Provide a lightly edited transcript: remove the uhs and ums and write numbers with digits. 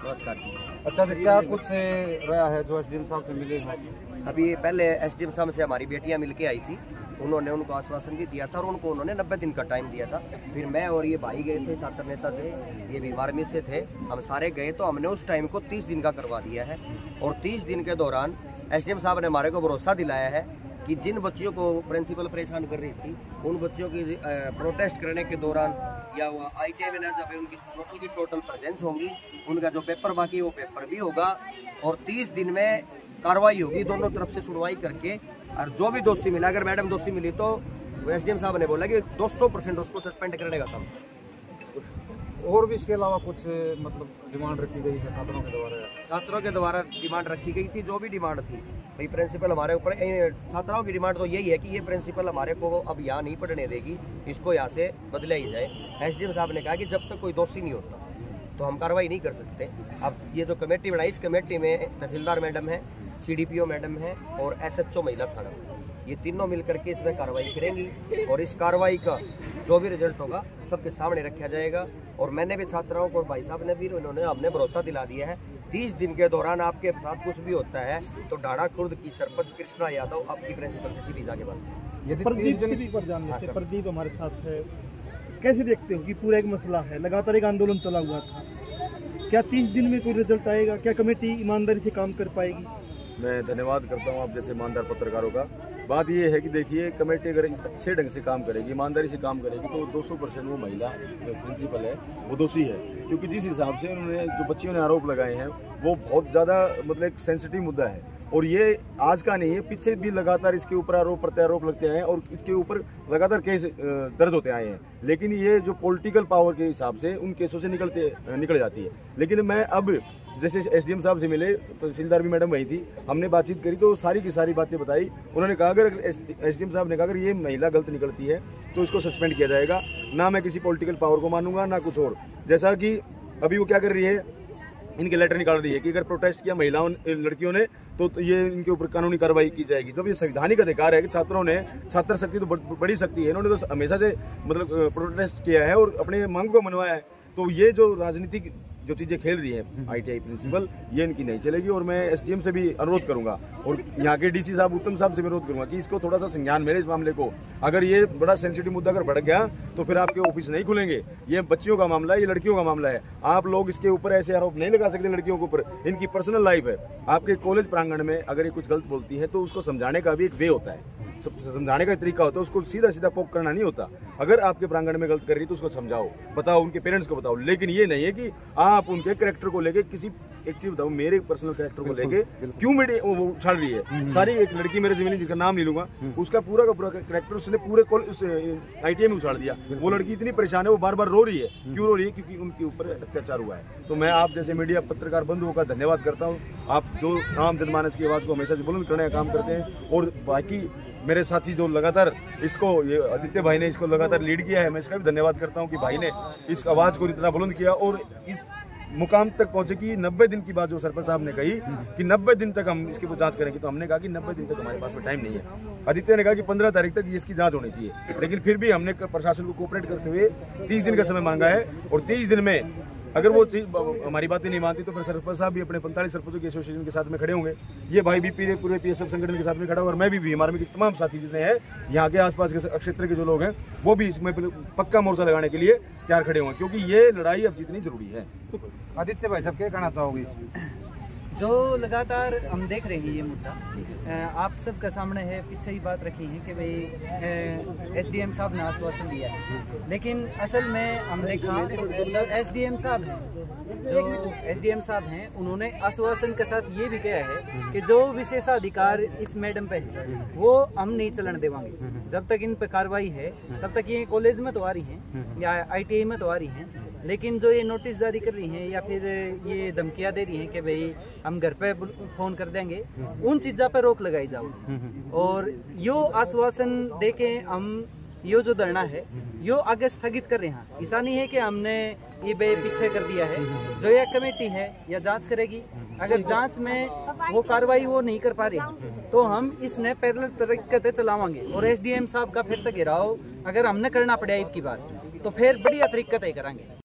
नमस्कार जी। अच्छा, तो क्या कुछ रहा है जो एसडीएम साहब से मिले हैं? अभी पहले एसडीएम साहब से हमारी बेटियां मिलके आई थी, उन्होंने उनको आश्वासन भी दिया था और उनको उन्होंने 90 दिन का टाइम दिया था। फिर मैं और ये भाई गए थे, छात्र नेता थे, ये भी वार्मी से थे, हम सारे गए तो हमने उस टाइम को 30 दिन का करवा दिया है। और 30 दिन के दौरान एसडीएम साहब ने हमारे को भरोसा दिलाया है कि जिन बच्चियों को प्रिंसिपल परेशान कर रही थी, उन बच्चों की प्रोटेस्ट करने के दौरान या वो ITA में ना जब उनकी टोटल प्रेजेंस होगी, उनका जो पेपर बाकी है वो पेपर भी होगा और 30 दिन में कार्रवाई होगी, दोनों तरफ से सुनवाई करके। और जो भी दोषी मिला, अगर मैडम दोषी मिली तो एसडीएम साहब ने बोला कि 200% उसको सस्पेंड करने का काम। और भी इसके अलावा कुछ मतलब डिमांड रखी गई है छात्रों के द्वारा? छात्रों के द्वारा डिमांड रखी गई थी, जो भी डिमांड थी भाई प्रिंसिपल हमारे ऊपर, छात्राओं की डिमांड तो यही है कि ये प्रिंसिपल हमारे को अब यहाँ नहीं पढ़ने देगी, इसको यहाँ से बदला ही जाए। एसडीएम साहब ने कहा कि जब तक कोई दोषी नहीं होता तो हम कार्रवाई नहीं कर सकते। अब ये जो कमेटी बनाई, इस कमेटी में तहसीलदार मैडम है, CDPO मैडम है और SHO महिला थाना, ये तीनों मिलकर के इसमें कार्रवाई करेंगी और इस कार्रवाई का जो भी रिजल्ट होगा सबके सामने रखा जाएगा। और मैंने भी छात्राओं को और भाई साहब ने भी, उन्होंने हमने भरोसा दिला दिया है 30 दिन के दौरान आपके साथ कुछ भी होता है तो ढाड़ा खुर्द की सरपंच कृष्णा यादव आपकी प्रिंसिपल से सीधी जाके बात। यदि प्रदीप से भी पर जान लेते हैं, प्रदीप हमारे साथ है, कैसे देखते हो कि पूरा एक मसला है, लगातार एक आंदोलन चला हुआ था, क्या 30 दिन में कोई रिजल्ट आएगा? क्या कमेटी ईमानदारी से काम कर पाएगी? मैं धन्यवाद करता हूं आप जैसे ईमानदार पत्रकारों का। बात ये है कि देखिए, कमेटी अगर अच्छे ढंग से काम करेगी, ईमानदारी से काम करेगी तो 200% वो महिला प्रिंसिपल है वो दोषी है, क्योंकि जिस हिसाब से उन्होंने जो बच्चियों ने आरोप लगाए हैं वो बहुत ज़्यादा मतलब एक सेंसिटिव मुद्दा है और ये आज का नहीं है, पीछे भी लगातार इसके ऊपर आरोप प्रत्यारोप लगते आए हैं और इसके ऊपर लगातार केस दर्ज होते आए हैं। लेकिन ये जो पॉलिटिकल पावर के हिसाब से उन केसों से निकल जाती है। लेकिन मैं अब जैसे एसडीएम साहब से मिले, तहसीलदार भी मैडम वही थी, हमने बातचीत करी तो सारी की सारी बातें बताई। उन्होंने कहा अगर एसडीएम साहब ने कहा अगर ये महिला गलत निकलती है तो इसको सस्पेंड किया जाएगा, ना मैं किसी पॉलिटिकल पावर को मानूंगा ना कुछ और। जैसा कि अभी वो क्या कर रही है, इनके लेटर निकाल रही है कि अगर प्रोटेस्ट किया महिलाओं लड़कियों ने तो ये इनके ऊपर कानूनी कार्रवाई की जाएगी। जब ये संवैधानिक अधिकार है कि छात्रों ने, छात्र शक्ति तो बड़ी शक्ति है, इन्होंने तो हमेशा से मतलब प्रोटेस्ट किया है और अपने मांग को मनवाया है, तो ये जो राजनीतिक जो चीजें खेल रही है ITI प्रिंसिपल, ये इनकी नहीं चलेगी। और मैं SDM से भी अनुरोध करूंगा और यहाँ के DC साहब उत्तम साहब से भी अनुरोध करूंगा कि इसको थोड़ा सा संज्ञान मेरे इस मामले को। अगर ये बड़ा सेंसिटिव मुद्दा अगर बढ़ गया तो फिर आपके ऑफिस नहीं खुलेंगे। ये बच्चियों का मामला है, ये लड़कियों का मामला है, आप लोग इसके ऊपर ऐसे आरोप नहीं लगा सकते लड़कियों के ऊपर, इनकी पर्सनल लाइफ है। आपके कॉलेज प्रांगण में अगर ये कुछ गलत बोलती है तो उसको समझाने का भी एक वे होता है, समझाने का तरीका होता है, उसको सीधा सीधा पोक करना नहीं होता। अगर आपके प्रांगण में गलत कर रही है तो उसको समझाओ, बताओ, उनके पेरेंट्स को बताओ। लेकिन ये नहीं है कि आप उनके कैरेक्टर को लेके किसी, एक चीज बताओ, मेरे पर्सनल कैरेक्टर को लेके क्यों मेरे वो उछाल रही है। सारी एक लड़की मेरे जमीनी जिसका नाम नहीं लूंगा, उसका पूरा का पूरा कैरेक्टर उसने पूरे ITI में उछाल दिया। वो लड़की इतनी परेशान है, वो बार बार रो रही है। क्यों रो रही है? क्योंकि उनके ऊपर अत्याचार हुआ है। तो मैं आप जैसे मीडिया पत्रकार बंधुओं का धन्यवाद करता हूँ, आप जो आम जनमानस की आवाज को हमेशा से बुलंद करने का काम करते हैं। और बाकी मेरे साथी जो लगातार इसको, ये आदित्य भाई ने इसको लगातार लीड किया है, मैं इसका भी धन्यवाद करता हूं कि भाई ने इस आवाज को इतना बुलंद किया और इस मुकाम तक पहुंचे कि 90 दिन की बात जो सरपंच साहब ने कही कि 90 दिन तक हम इसकी जांच करेंगे, तो हमने कहा कि 90 दिन तक हमारे पास में टाइम नहीं है। आदित्य ने कहा कि 15 तारीख तक इसकी जांच होनी चाहिए, लेकिन फिर भी हमने प्रशासन को कोऑपरेट करते हुए 30 दिन का समय मांगा है। और 30 दिन में अगर वो चीज हमारी बातें नहीं मानती तो फिर सरपंच साहब भी अपने 45 सरपंचों की एसोसिएशन के साथ में खड़े होंगे। ये भाई भी पूरे PSF संगठन के साथ में खड़ा, और मैं भी हमारे तमाम साथी जितने हैं यहाँ के आसपास के क्षेत्र के जो लोग हैं वो भी इसमें पक्का मोर्चा लगाने के लिए तैयार खड़े होंगे, क्योंकि ये लड़ाई अब जितनी जरूरी है। आदित्य भाई साहब क्या कहना चाहोगे इसमें? जो लगातार हम देख रहे हैं ये मुद्दा आप सबका सामने है, पीछे ही बात रखी है कि भाई SDM साहब ने आश्वासन दिया है, लेकिन असल में हम देखा जो SDM साहब हैं उन्होंने आश्वासन के साथ ये भी कहा है कि जो विशेषाधिकार इस मैडम पे है वो हम नहीं चलन देवांगे। जब तक इन पे कार्रवाई है तब तक ये कॉलेज में तो आ रही हैं या ITI में तो आ रही हैं, लेकिन जो ये नोटिस जारी कर रही हैं या फिर ये धमकियां दे रही हैं कि भाई हम घर पे फोन कर देंगे, उन चीज़ों पर रोक लगाई जाओ। और यो आश्वासन देके हम यो जो धरना है यो आगे स्थगित कर रहे हैं। ऐसा नहीं है कि हमने ये पीछे कर दिया है, जो यह कमेटी है या जांच करेगी, अगर जांच में वो कार्रवाई वो नहीं कर पा रही तो हम इसने पैरेलल तरीके से चलावांगे। और SDM साहब का फिर तक घेराव अगर हमने करना पड़े की बात तो फिर बढ़िया तरीके से करेंगे।